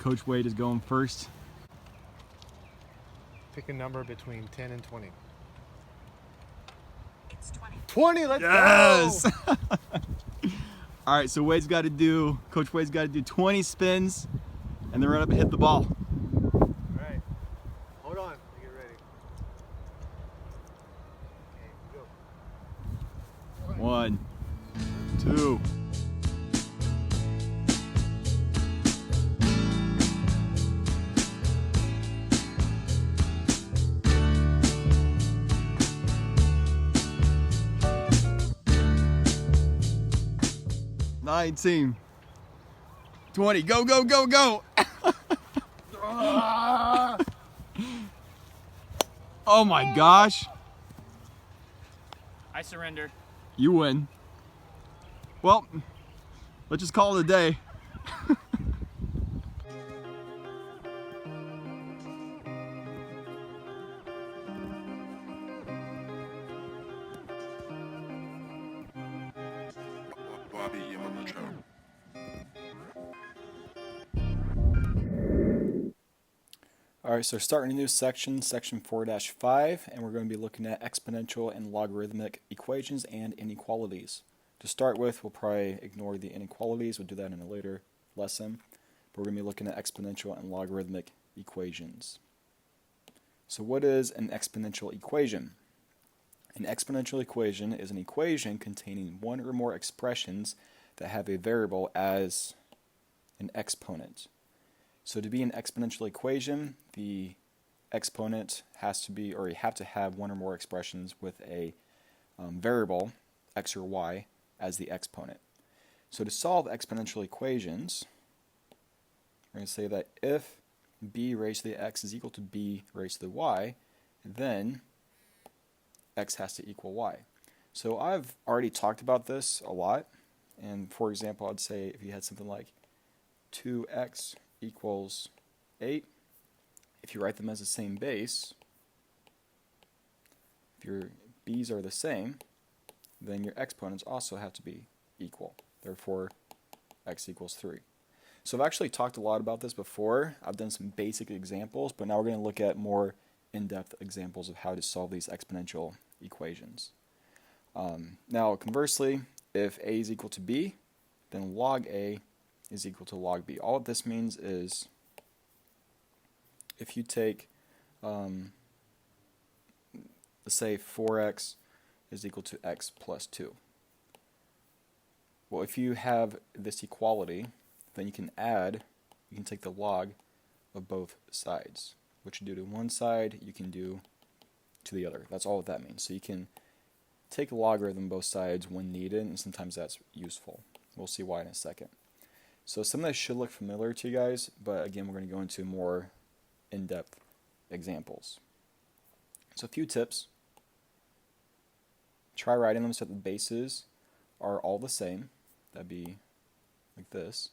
Coach Wade is going first. Pick a number between 10 and 20. It's 20. 20, let's Yes! go! All right, so Coach Wade's got to do 20 spins and then run up and hit the ball. All right, hold on, get ready. Okay, go. 1, 2. $19, $20, go, go, go, go! Oh my gosh! I surrender. You win. Well, let's just call it a day. Alright, so starting a new section, section 4-5, and we're going to be looking at exponential and logarithmic equations and inequalities. To start with, we'll probably ignore the inequalities, we'll do that in a later lesson, but we're going to be looking at exponential and logarithmic equations. So what is an exponential equation? An exponential equation is an equation containing one or more expressions that have a variable as an exponent. So to be an exponential equation, the exponent has to be, or you have to have one or more expressions with a variable, x or y, as the exponent. So to solve exponential equations, we're going to say that if b raised to the x is equal to b raised to the y, then x has to equal y. So I've already talked about this a lot, and for example, I'd say if you had something like 2x equals 8, if you write them as the same base, if your b's are the same, then your exponents also have to be equal. Therefore, x equals 3. So I've actually talked a lot about this before. I've done some basic examples, but now we're going to look at more in-depth examples of how to solve these exponential equations. Now, conversely, if a is equal to b, then log a is equal to log b. All this means is if you take, let's say 4x is equal to x plus 2. Well, if you have this equality, then you can take the log of both sides. What you do to one side, you can do to the other. That's all that means. So you can take a logarithm both sides when needed, and sometimes that's useful. We'll see why in a second. So some of this should look familiar to you guys, but again, we're going to go into more in-depth examples. So a few tips. Try writing them so that the bases are all the same. That'd be like this.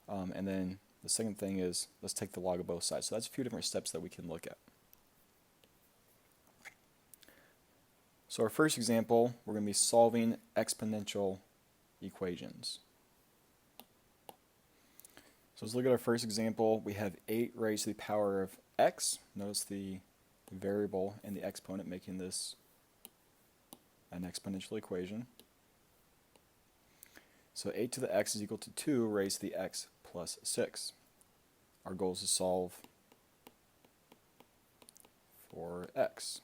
And then the second thing is, let's take the log of both sides. So that's a few different steps that we can look at. So our first example, we're going to be solving exponential equations. So let's look at our first example. We have 8 raised to the power of x. Notice the variable and the exponent making this an exponential equation. So 8 to the x is equal to 2 raised to the x plus 6. Our goal is to solve for x.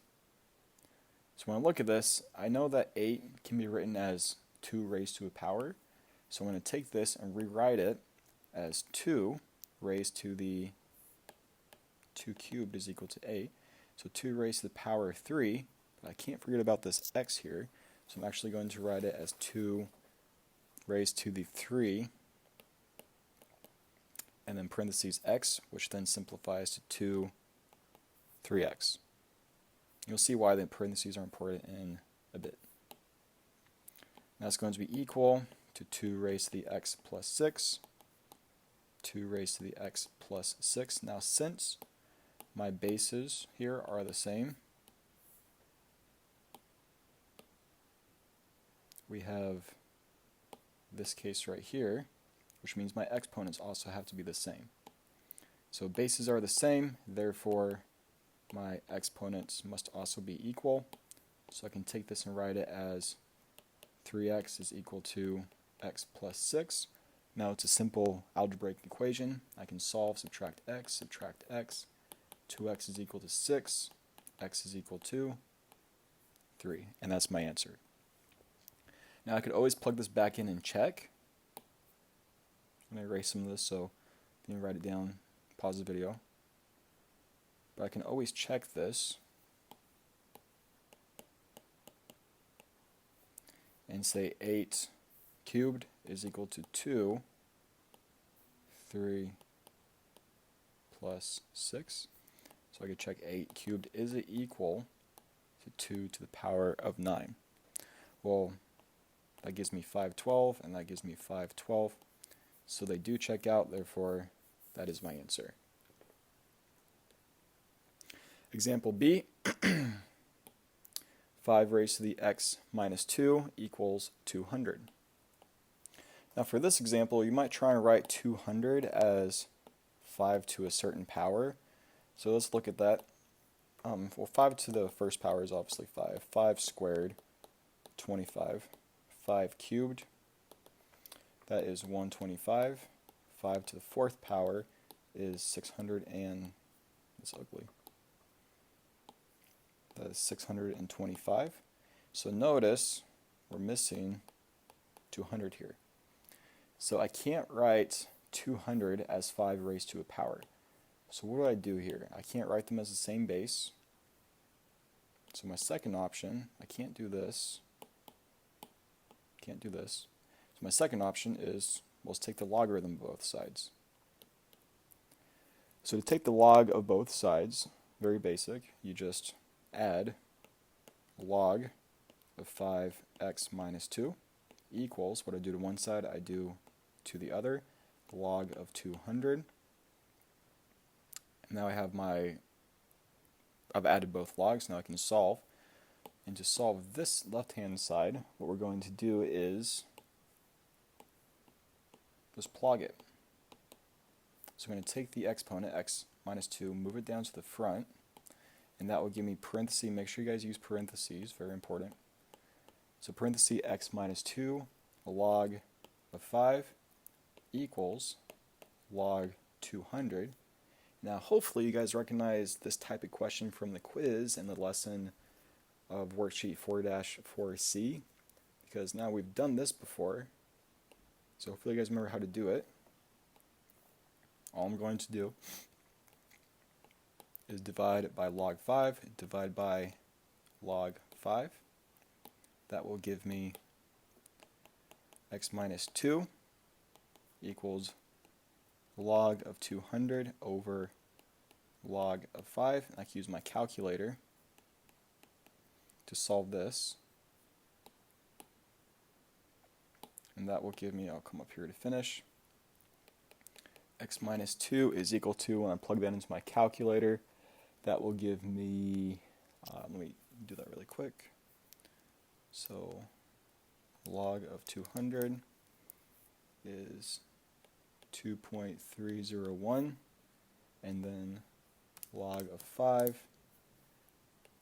So when I look at this, I know that 8 can be written as 2 raised to a power. So I'm going to take this and rewrite it as 2 raised to the 2 cubed is equal to 8. So 2 raised to the power of 3. But I can't forget about this x here. So I'm actually going to write it as 2 raised to the 3, and then parentheses x, which then simplifies to 2 3x. You'll see why the parentheses are important in a bit. Now it's going to be equal to 2 raised to the x plus 6, 2 raised to the x plus 6. Now since my bases here are the same, we have this case right here, which means my exponents also have to be the same. So bases are the same, therefore my exponents must also be equal. So I can take this and write it as 3x is equal to x plus 6. Now it's a simple algebraic equation. I can solve, subtract x, 2x is equal to 6, x is equal to 3, and that's my answer. Now I could always plug this back in and check. I'm going to erase some of this so you can write it down, pause the video. But I can always check this and say 8 cubed is equal to 2, 3 plus 6. So I could check 8 cubed, is it equal to 2 to the power of 9? Well, that gives me 512, and that gives me 512. So they do check out, therefore that is my answer. Example B, 5 raised to the x minus 2 equals 200. Now for this example, you might try and write 200 as 5 to a certain power. So let's look at that. Well, 5 to the first power is obviously 5. 5 squared, 25. 5 cubed, that is 125. 5 to the fourth power is 600 and, it's ugly. That is 625. So notice we're missing 200 here. So I can't write 200 as 5 raised to a power. So what do I do here? I can't write them as the same base. So my second option, I can't do this. Can't do this. So my second option is, well, let's take the logarithm of both sides. So to take the log of both sides, very basic, you just add log of 5x minus 2 equals, what I do to one side, I do to the other, log of 200. And now I have I've added both logs, now I can solve. And to solve this left-hand side, what we're going to do is just plug it. So I'm going to take the exponent, x minus 2, move it down to the front, and that will give me parentheses. Make sure you guys use parentheses, very important. So parentheses x minus 2, a log of 5, equals log 200. Now hopefully you guys recognize this type of question from the quiz and the lesson of worksheet 4-4C, because now we've done this before, so hopefully you guys remember how to do it. All I'm going to do is divide by log 5, divide by log 5. That will give me x minus 2 equals log of 200 over log of 5. I can use my calculator to solve this. And that will give me, I'll come up here to finish, x minus 2 is equal to, when I plug that into my calculator, that will give me, let me do that really quick. So log of 200 is 2.301, and then log of 5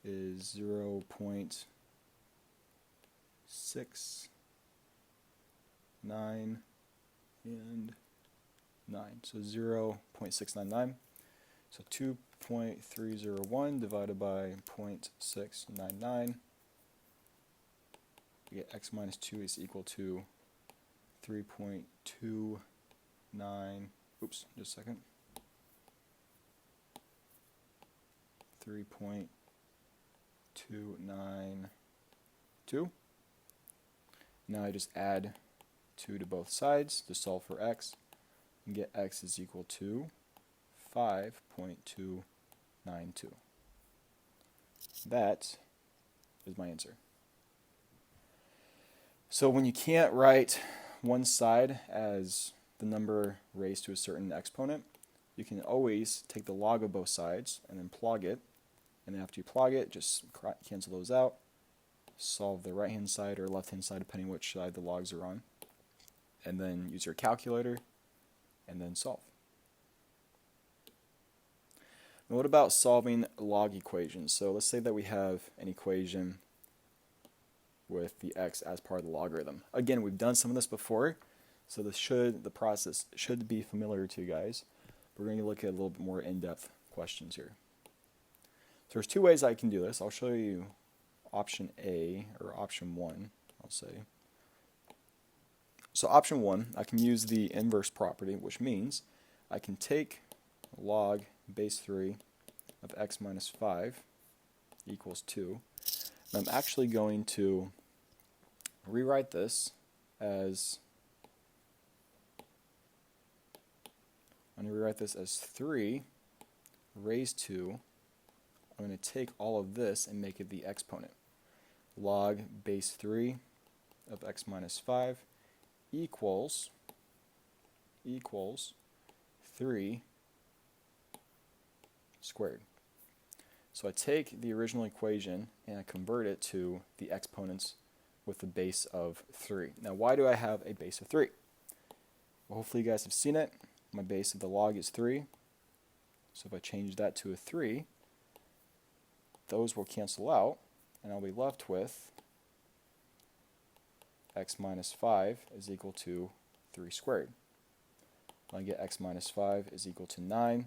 is 0.69 and 9. So 0.699. So 2.301 divided by 0.699. We get x minus 2 is equal to 3.29. Oops, just a second. 3.292. Now I just add 2 to both sides to solve for x and get x is equal to 5.292. That is my answer. So when you can't write one side as the number raised to a certain exponent, you can always take the log of both sides and then plug it. And then after you plug it, just cancel those out. Solve the right-hand side or left-hand side, depending which side the logs are on. And then use your calculator and then solve. And what about solving log equations? So let's say that we have an equation with the x as part of the logarithm. Again, we've done some of this before, so the process should be familiar to you guys. We're going to look at a little bit more in-depth questions here. So there's two ways I can do this. I'll show you option A, or option 1, I'll say. So option 1, I can use the inverse property, which means I can take log base 3 of x minus 5 equals 2. And I'm actually going to rewrite this as 3 raised to, I'm going to take all of this and make it the exponent. Log base 3 of x minus 5 equals 3 squared. So I take the original equation and I convert it to the exponents with the base of 3. Now why do I have a base of 3? Well, hopefully you guys have seen it. My base of the log is 3. So if I change that to a 3, those will cancel out and I'll be left with x minus 5 is equal to 3 squared. I get x minus 5 is equal to 9,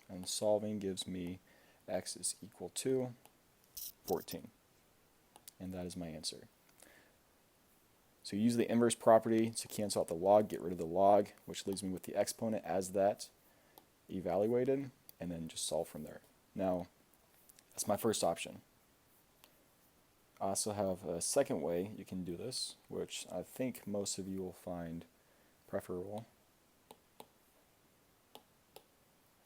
and solving gives me x is equal to 14. And that is my answer. So use the inverse property to cancel out the log, get rid of the log, which leaves me with the exponent as that evaluated, and then just solve from there. Now, that's my first option. I also have a second way you can do this, which I think most of you will find preferable.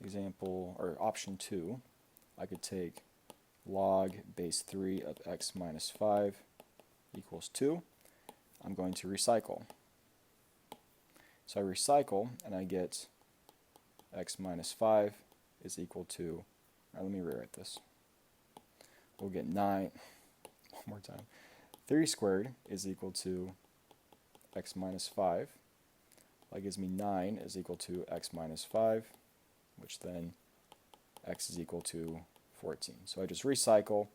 Example, or option 2, I could take log base 3 of x minus 5 equals 2. I'm going to recycle. So I recycle and I get x minus 5 is equal to, let me rewrite this. We'll get 9, one more time. 3 squared is equal to x minus 5. That gives me 9 is equal to x minus 5, which then x is equal to 14. So I just recycle,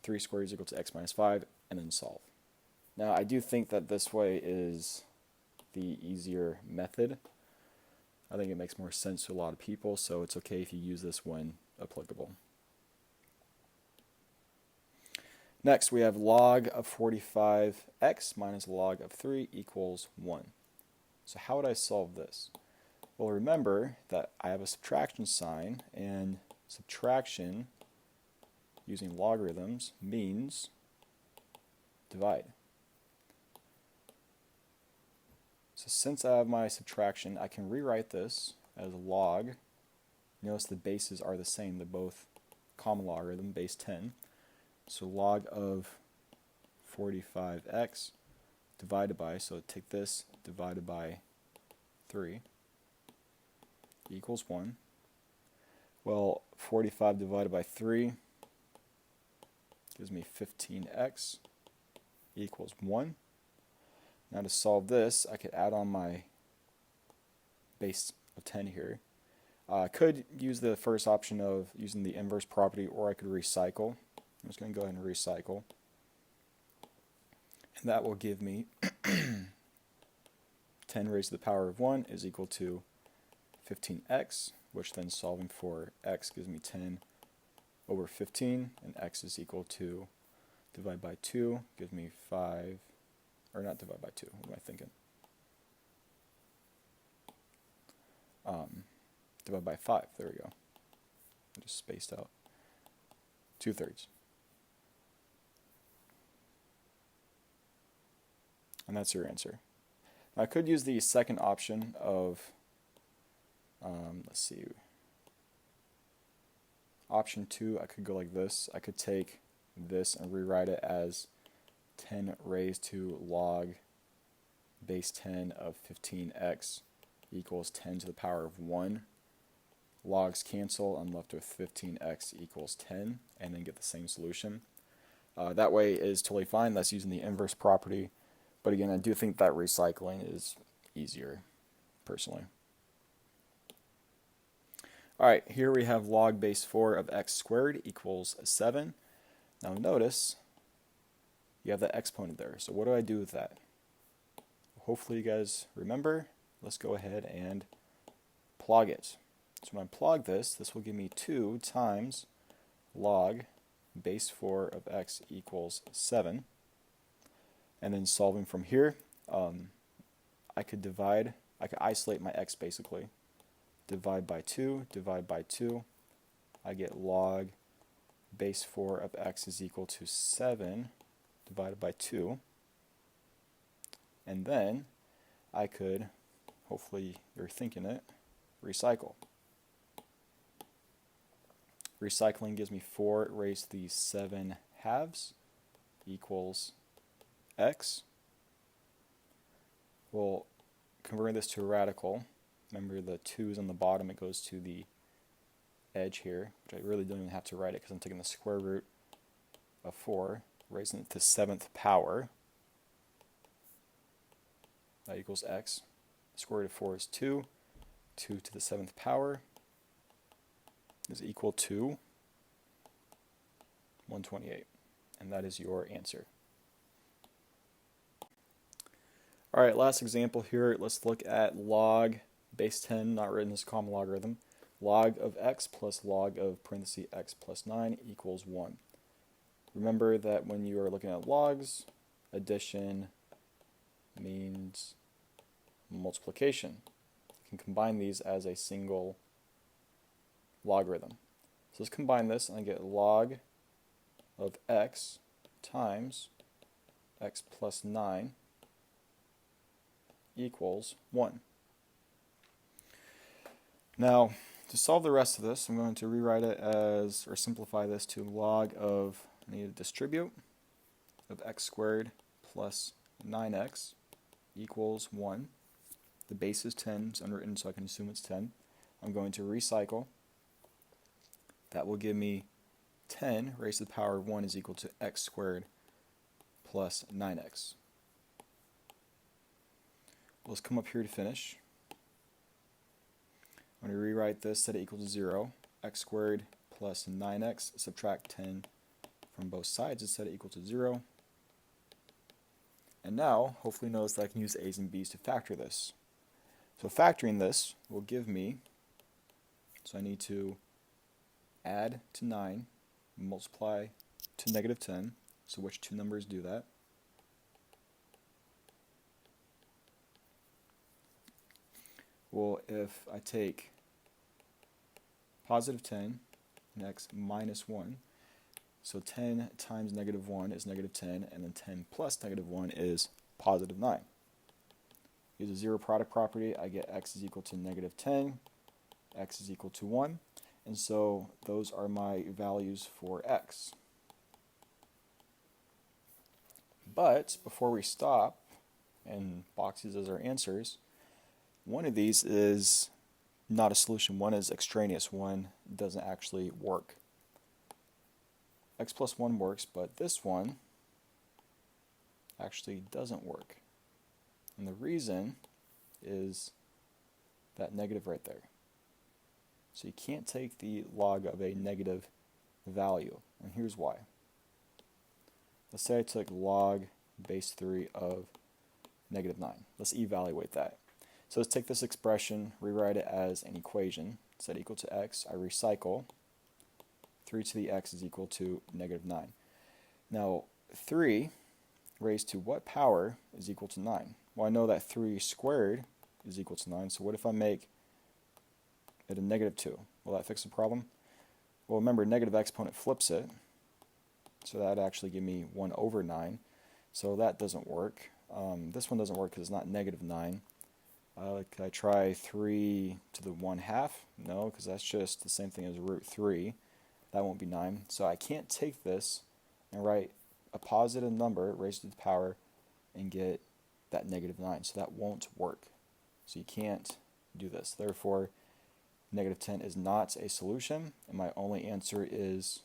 3 squared is equal to x minus 5, and then solve. Now I do think that this way is the easier method. I think it makes more sense to a lot of people, so it's okay if you use this when applicable. Next, we have log of 45x minus log of 3 equals 1. So how would I solve this? Well, remember that I have a subtraction sign, and subtraction using logarithms means divide. So since I have my subtraction, I can rewrite this as log. Notice the bases are the same. They're both common logarithm, base 10. So log of 45x divided by, so take this divided by 3 equals 1. Well, 45 divided by 3 gives me 15x equals 1. Now to solve this, I could add on my base of 10 here. I could use the first option of using the inverse property, or I could recycle. I'm just going to go ahead and recycle. And that will give me 10 raised to the power of 1 is equal to 15x, which then solving for x gives me 10 over 15, and x is equal to, divide by 2, gives me 5, or not divide by 2, what am I thinking? Divide by 5, there we go. I just spaced out. 2/3. And that's your answer. Now, I could use the second option of, let's see, option 2, I could go like this. I could take this and rewrite it as 10 raised to log base 10 of 15x equals 10 to the power of 1. Logs cancel, I'm left with 15x equals 10, and then get the same solution. That way is totally fine. That's using the inverse property. But again, I do think that recycling is easier, personally. Alright, here we have log base 4 of x squared equals 7. Now notice you have the exponent there. So what do I do with that? Hopefully you guys remember. Let's go ahead and plug it. So when I plug this, this will give me 2 times log base 4 of x equals 7. And then solving from here, I could isolate my x basically. Divide by 2, divide by 2. I get log base 4 of x is equal to 7 divided by 2. And then I could, hopefully you're thinking it, recycle. Recycling gives me 4 raised to the 7 halves equals x. We'll convert this to a radical. Remember the 2 is on the bottom, it goes to the edge here, which I really don't even have to write it because I'm taking the square root of 4, raising it to 7th power. That equals x. Square root of 4 is 2. 2 to the 7th power is equal to 128. And that is your answer. Alright, last example here. Let's look at log base 10, not written as common logarithm. Log of x plus log of parenthesis x plus 9 equals 1. Remember that when you are looking at logs, addition means multiplication. You can combine these as a single logarithm. So let's combine this and I get log of x times x plus 9 equals 1. Now, to solve the rest of this, I'm going to rewrite it as, or simplify this to log of, I need to distribute, of x squared plus 9x equals 1. The base is 10, it's unwritten so I can assume it's 10. I'm going to recycle. That will give me 10 raised to the power of 1 is equal to x squared plus 9x. Let's come up here to finish. I'm going to rewrite this, set it equal to 0. X squared plus 9x, subtract 10 from both sides, and set it equal to 0. And now, hopefully notice that I can use a's and b's to factor this. So factoring this will give me, so I need to add to 9, multiply to negative 10. So which two numbers do that? Well, if I take positive 10 and x minus 1, so 10 times negative 1 is negative 10, and then 10 plus negative 1 is positive 9. Use a zero product property, I get x is equal to negative 10, x is equal to 1, and so those are my values for x. But before we stop and box these as our answers, one of these is not a solution. One is extraneous. One doesn't actually work. X plus 1 works, but this one actually doesn't work. And the reason is that negative right there. So you can't take the log of a negative value. And here's why. Let's say I took log base 3 of negative 9. Let's evaluate that. So let's take this expression, rewrite it as an equation. Set equal to x. I recycle. 3 to the x is equal to negative 9. Now, 3 raised to what power is equal to 9? Well, I know that 3 squared is equal to 9, so what if I make it a negative 2? Will that fix the problem? Well, remember, negative exponent flips it, so that would actually give me 1 over 9, so that doesn't work. This one doesn't work because it's not negative 9. Could I try 3 to the 1/2? No, because that's just the same thing as root 3. That won't be 9. So I can't take this and write a positive number raised to the power and get that negative 9. So that won't work. So you can't do this. Therefore, negative 10 is not a solution, and my only answer is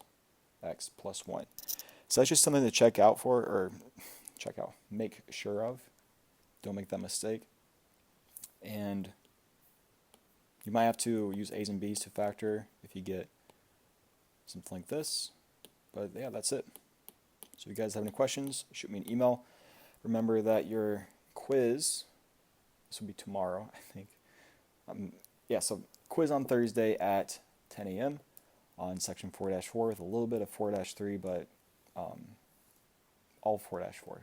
x plus 1. So that's just something to check out for, or make sure of. Don't make that mistake. And You might have to use A's and B's to factor if you get something like this. But yeah, that's it. So if you guys have any questions, shoot me an email. Remember that your quiz, this will be tomorrow, I think. So quiz on Thursday at 10 a.m. on section 4-4 with a little bit of 4-3, but all 4-4.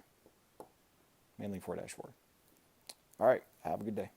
Mainly 4-4. All right, have a good day.